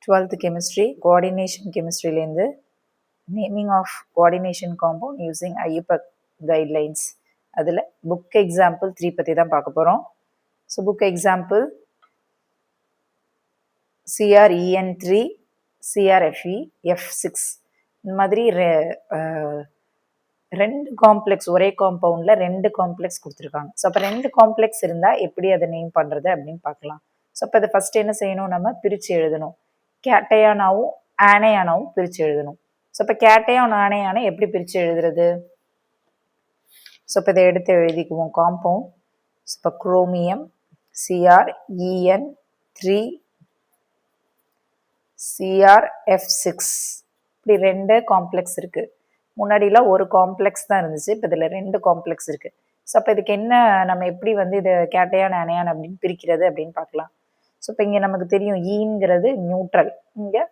12th chemistry coordination chemistry லேந்து naming of coordination compound using IUPAC guidelines அதில் book example 3 பற்றி தான் பார்க்க போகிறோம். So book example CrEn3 CrFe F6 இந்த மாதிரி ரெண்டு காம்ப்ளெக்ஸ் ஒரே காம்பவுண்டில் ரெண்டு காம்ப்ளெக்ஸ் கொடுத்துருக்காங்க. ஸோ அப்போ ரெண்டு காம்ப்ளெக்ஸ் இருந்தால் எப்படி அதை நேம் பண்ணுறது அப்படின்னு பார்க்கலாம். ஸோ அப்போ அதை ஃபஸ்ட் என்ன செய்யணும், நம்ம பிரித்து எழுதணும். கேட்டையானாவும் ஆனையானாவும் பிரித்து எழுதணும். ஸோ இப்போ கேட்டையான் ஆனையானை எப்படி பிரித்து எழுதுறது? ஸோ இப்போ இதை எடுத்து எழுதிக்குவோம். காம்பவுண்ட் ஸோ இப்போ குரோமியம் CrEn3 CrF6 இப்படி ரெண்டு காம்ப்ளெக்ஸ் இருக்குது. முன்னாடிலாம் ஒரு காம்ப்ளெக்ஸ் தான் இருந்துச்சு, இப்போ இதில் ரெண்டு காம்ப்ளெக்ஸ் இருக்குது. ஸோ அப்போ இதுக்கு என்ன, நம்ம எப்படி வந்து இது கேட்டையான் ஆனையான் அப்படின்னு பிரிக்கிறது அப்படின்னு பார்க்கலாம். ஸோ இப்போ இங்கே நமக்கு தெரியும் ஈங்கிறது நியூட்ரல், இங்கே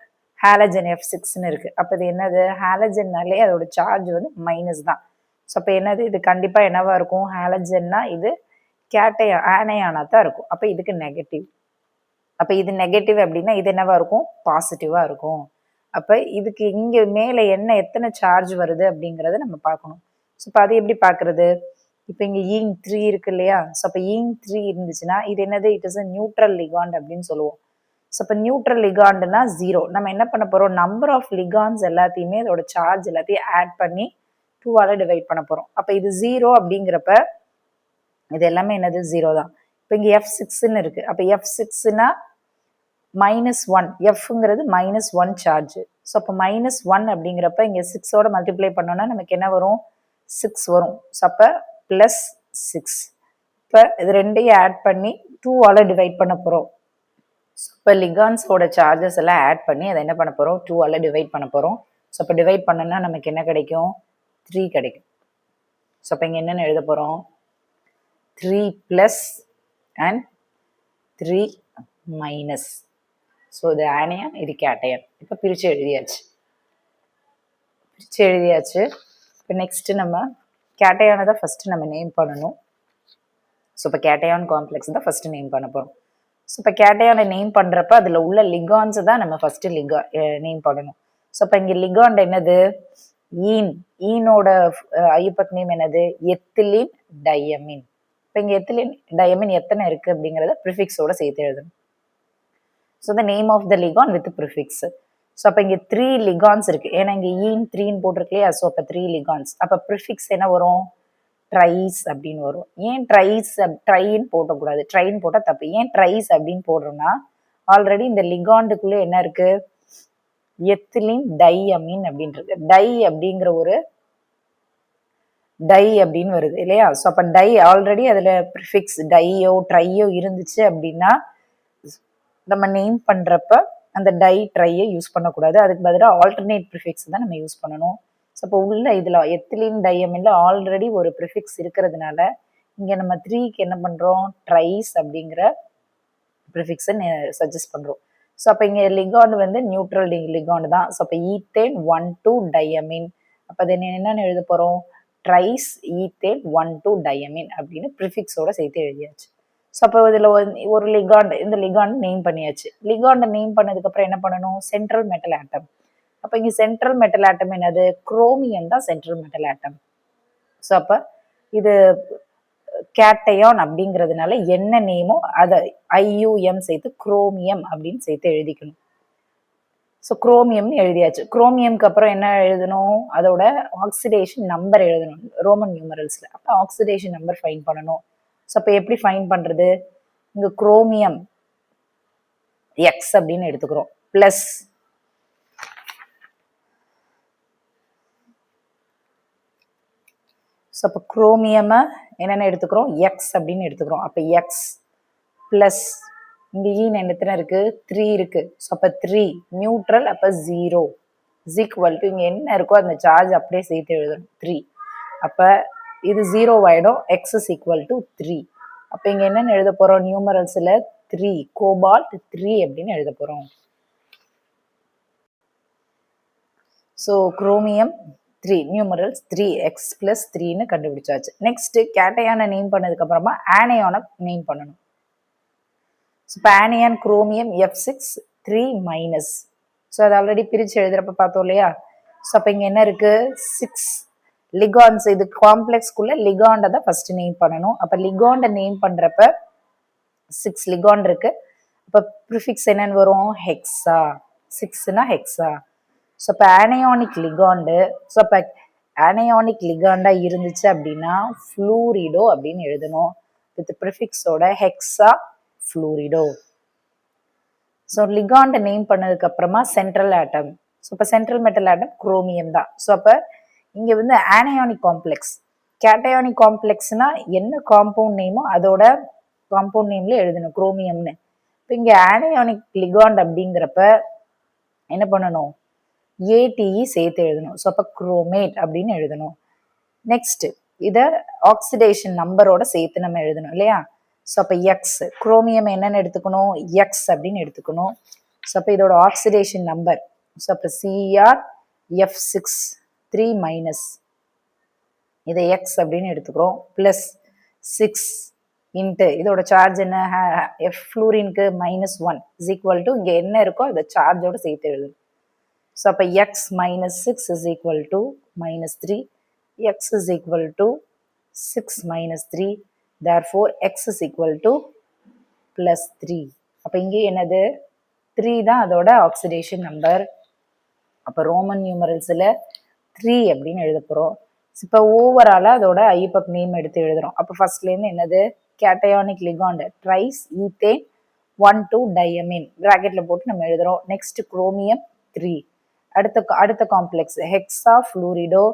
ஹாலஜன் F6ன்னு இருக்குது. அப்போ இது என்னது, ஹாலஜன்னாலே அதோட சார்ஜ் வந்து மைனஸ் தான். ஸோ அப்போ என்னது, இது கண்டிப்பாக என்னவா இருக்கும், ஹாலஜன்னா இது ஆனையானா தான் இருக்கும். அப்போ இதுக்கு நெகட்டிவ். அப்போ இது நெகட்டிவ் அப்படின்னா இது என்னவா இருக்கும், பாசிட்டிவாக இருக்கும். அப்போ இதுக்கு இங்கே மேலே என்ன எத்தனை சார்ஜ் வருது அப்படிங்கிறத நம்ம பார்க்கணும். ஸோ இப்போ அது எப்படி பார்க்குறது, இப்போ இங்கே E3 இருக்கு இல்லையா. ஸோ அப்போ E3 இருந்துச்சுன்னா இது என்னது, it is a neutral ligand அப்படின்னு சொல்லுவோம். ஸோ இப்போ நியூட்ரல் லிகாண்டுனா 0. நம்ம என்ன பண்ண போகிறோம், நம்பர் ஆஃப் லிகாண்ட்ஸ் எல்லாத்தையுமே இதோட சார்ஜ் எல்லாத்தையும் ஆட் பண்ணி 2ஆல் டிவைட் பண்ண போகிறோம். அப்போ இது 0 அப்படிங்கிறப்ப இது எல்லாமே என்னது, 0 தான். இப்போ இங்கே F6ன்னு இருக்குது. அப்போ F6னா -1, Fங்கிறது -1 சார்ஜ். ஸோ அப்போ -1 அப்படிங்கிறப்ப இங்கே 6ஓட மல்டிப்ளை பண்ணோன்னா நமக்கு என்ன வரும், 6 வரும். ஸோ அப்போ +6. இப்போ இது ரெண்டையும் ஆட் பண்ணி 2ஆல் டிவைட் பண்ண போகிறோம். ஸோ இப்போ லிகான்ஸோட சார்ஜஸ் எல்லாம் ஆட் பண்ணி அதை என்ன பண்ண போகிறோம், 2ஆல் டிவைட் பண்ண போகிறோம். ஸோ அப்போ டிவைட் பண்ணோன்னா நமக்கு என்ன கிடைக்கும், 3 கிடைக்கும். ஸோ அப்போ இங்கே என்னென்னு எழுத போகிறோம், 3 + and 3 - ஸோ இது ஆனையான், இது கேட்டையான். இப்போ பிரித்து எழுதியாச்சு. இப்போ நெக்ஸ்ட்டு நம்ம கேட்டையானை தான் ஃபஸ்ட்டு நம்ம நேம் பண்ணணும். ஸோ இப்போ கேட்டையான் காம்ப்ளெக்ஸ் தான் ஃபஸ்ட்டு நேம் பண்ண போகிறோம். ஸோ இப்போ கேட்டையானை நேம் பண்ணுறப்ப அதில் உள்ள லிகான்ஸை தான் நம்ம ஃபஸ்ட்டு நேம் பண்ணணும். ஸோ இப்போ இங்கே லிகாண்ட் என்னது, ஈனோட ஐயுபக் நேம் என்னது, எத்திலீன் டையமின். இப்போ இங்கே எத்திலீன் டையமின் எத்தனை இருக்குது அப்படிங்கிறத ப்ரிஃபிக்ஸோட சேர்த்து எழுதணும். So the name of the ligand with prefix. So அப்போ இங்கே 3 லிகான்ஸ் இருக்குது, ஏன்னா இங்கே E3ன்னு போட்டிருக்கு இல்லையா. ஸோ அப்போ 3 லிகான்ஸ். அப்போ ப்ரிஃபிக்ஸ் என்ன வரும், ட்ரைஸ் அப்படின்னு வரும். ஏன் ட்ரைன்னு போட்டக்கூடாது, ட்ரைன்னு போட்டால் தப்பு. ஏன் ட்ரைஸ் அப்படின்னு போடுறோம்னா, ஆல்ரெடி இந்த லிகாண்டுக்குள்ளே என்ன இருக்குது, எத்திலீன் டையமின் அப்படின்றது. டை அப்படிங்கிற ஒரு டை அப்படின்னு வருது இல்லையா. ஸோ அப்போ டை ஆல்ரெடி அதில் ப்ரிஃபிக்ஸ் டையோ ட்ரையோ இருந்துச்சு அப்படின்னா நம்ம நேம் பண்ணுறப்ப அந்த டை ட்ரையை யூஸ் பண்ணக்கூடாது. அதுக்கு பதிலாக ஆல்டர்னேட் ப்ரிஃபிக்ஸ் தான் நம்ம யூஸ் பண்ணணும். ஸோ இப்போ உள்ள இதில் எத்திலீன் டையமின்ல ஆல்ரெடி ஒரு ப்ரிஃபிக்ஸ் இருக்கிறதுனால இங்கே நம்ம 3க்கு என்ன பண்ணுறோம், ட்ரைஸ் அப்படிங்கிற ப்ரிஃபிக்ஸை சஜஸ்ட் பண்ணுறோம். ஸோ அப்போ இங்கே லிகாண்ட் வந்து நியூட்ரல் லிகாண்ட் தான். ஸோ அப்போ ஈத்தேன் 1,2 டையமின். அப்போ அது என்னென்னு எழுத போகிறோம், ட்ரைஸ் ஈத்தேன் 1,2 டையமின் அப்படின்னு ப்ரிஃபிக்ஸோட சேர்த்து எழுதியாச்சு. ஸோ அப்போ இதில் ஒரு லிகாண்ட், இந்த லிகாண்ட் நேம் பண்ணியாச்சு. லிகாண்டை நேம் பண்ணதுக்கப்புறம் என்ன பண்ணணும், சென்ட்ரல் மெட்டல் ஆட்டம். அப்போ இங்கே சென்ட்ரல் மெட்டல் ஆட்டம் என்னது, குரோமியம் தான் சென்ட்ரல் மெட்டல் ஆட்டம். ஸோ அப்போ இது கேட்டையான் அப்படிங்கிறதுனால என்ன நேமோ அதை IUM சேர்த்து குரோமியம் அப்படின்னு சேர்த்து எழுதிக்கணும். ஸோ குரோமியம்னு எழுதியாச்சு. குரோமியம்க்கு அப்புறம் என்ன எழுதணும், அதோட ஆக்சிடேஷன் நம்பர் எழுதணும் ரோமன் நியூமரல்ஸில். அப்போ ஆக்சிடேஷன் நம்பர் ஃபைன் பண்ணணும். ஸோ அப்போ எப்படி ஃபைன் பண்ணுறது, இங்கே குரோமியம் X அப்படின்னு எடுத்துக்கிறோம், ப்ளஸ் ஸோ அப்போ குரோமியமை என்னென்ன எடுத்துக்கிறோம், X அப்படின்னு எடுத்துக்கிறோம். அப்போ X ப்ளஸ் இங்கே எத்தனை இருக்குது, 3 இருக்குது. ஸோ அப்போ 3 நியூட்ரல், அப்போ 0 = இங்கே என்ன இருக்கோ அந்த சார்ஜ் அப்படியே சேர்த்து எழுதணும் 3. அப்போ இது 0 ஆகிடும், X = 3. அப்போ இங்கே என்னென்னு எழுத போகிறோம், நியூமரல்ஸில் 3 கோபால்ட் 3 அப்படின்னு எழுத போகிறோம். ஸோ குரோமியம் 3 நியூமரல்ஸ் 3x + 3ன்னு கண்டுபிடிச்சாச்சு. நெக்ஸ்ட்டு கேட்டையானை நேம் பண்ணதுக்கப்புறமா ஆனையானை நேம் பண்ணணும். ஸோ இப்போ ஆனையான் குரோமியம் F6 3 மைனஸ். ஸோ அது ஆல்ரெடி பிரித்து எழுதுறப்ப பார்த்தோம் இல்லையா? ஸோ அப்போ இங்கே என்ன இருக்குது? 6 லிகான்ஸ். இது காம்ப்ளெக்ஸ்க்குள்ளே லிகாண்டை தான் ஃபஸ்ட்டு நேம் பண்ணணும். அப்போ லிகாண்டை நேம் பண்ணுறப்ப 6 லிகாண்ட் இருக்கு. அப்போ ப்ரிஃபிக்ஸ் என்னன்னு வரும்? ஹெக்ஸா. 6னா ஹெக்ஸா. ஸோ இப்போ ஆனையானிக் லிகாண்டு. ஸோ அப்போ ஆனையானிக் லிகாண்டா இருந்துச்சு அப்படின்னா ஃப்ளூரிடோ அப்படின்னு எழுதணும். வித் ப்ரிஃபிக்ஸோட ஹெக்ஸா ஃப்ளூரிடோ. ஸோ லிகாண்டை நேம் பண்ணதுக்கு அப்புறமா சென்ட்ரல் ஆட்டம். ஸோ இப்போ சென்ட்ரல் மெட்டல் ஆட்டம் குரோமியம் தான். ஸோ அப்போ இங்கே வந்து ஆனையானிக் காம்ப்ளெக்ஸ். கேட்டயானிக் காம்ப்ளெக்ஸ்னா என்ன காம்பவுண்ட் நேமோ அதோட காம்பவுண்ட் நேம்ல எழுதணும் குரோமியம்னு. இப்போ இங்கே ஆனையானிக் லிகாண்ட் அப்படிங்கிறப்ப என்ன பண்ணணும்? ஏடிஇ சேர்த்து எழுதணும். ஸோ அப்போ குரோமேட் அப்படின்னு எழுதணும். நெக்ஸ்ட் இதை ஆக்சிடேஷன் நம்பரோட சேர்த்து நம்ம எழுதணும் இல்லையா? ஸோ அப்போ எக்ஸ், குரோமியம் என்னன்னு எடுத்துக்கணும்? எக்ஸ் அப்படின்னு எடுத்துக்கணும். ஸோ அப்போ இதோட ஆக்சிடேஷன் நம்பர். ஸோ அப்போ சிஆர் F6 3 மைனஸ், இதை எக்ஸ் அப்படின்னு எடுத்துக்கிறோம். ப்ளஸ் 6 இன்ட்டு இதோட சார்ஜ் என்ன? எஃப் ஃப்ளூரினுக்கு -1 இஸ் ஈக்குவல் டு இங்கே என்ன இருக்கோ அதை சார்ஜோட சேர்த்து எழுதணும். ஸோ அப்போ X -6 is equal to -3. X is equal to 6 - 3. therefore x is equal to +3. அப்போ இங்கே என்னது? 3 தான் அதோட ஆக்சிடேஷன் நம்பர். அப்போ ரோமன் நியூமரல்ஸில் 3 அப்படின்னு எழுத போகிறோம். இப்போ ஓவராலாக அதோட ஐபக் நேம் எடுத்து எழுதுகிறோம். அப்போ ஃபர்ஸ்ட்லேருந்து என்னது? கேட்டயானிக் லிகாண்ட் ட்ரைஸ் ஈத்தேன் 1,2 டையமின் ப்ராக்கெட்டில் போட்டு நம்ம எழுதுகிறோம். Next chromium 3. அடுத்த காம்ப்ளெக்ஸ் ஹெக்ஸா ஃப்ளூரிடோ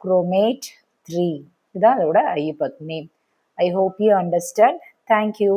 குரோமேட் 3. இதுதான் அதோட Aibak name. I hope you understand. Thank you.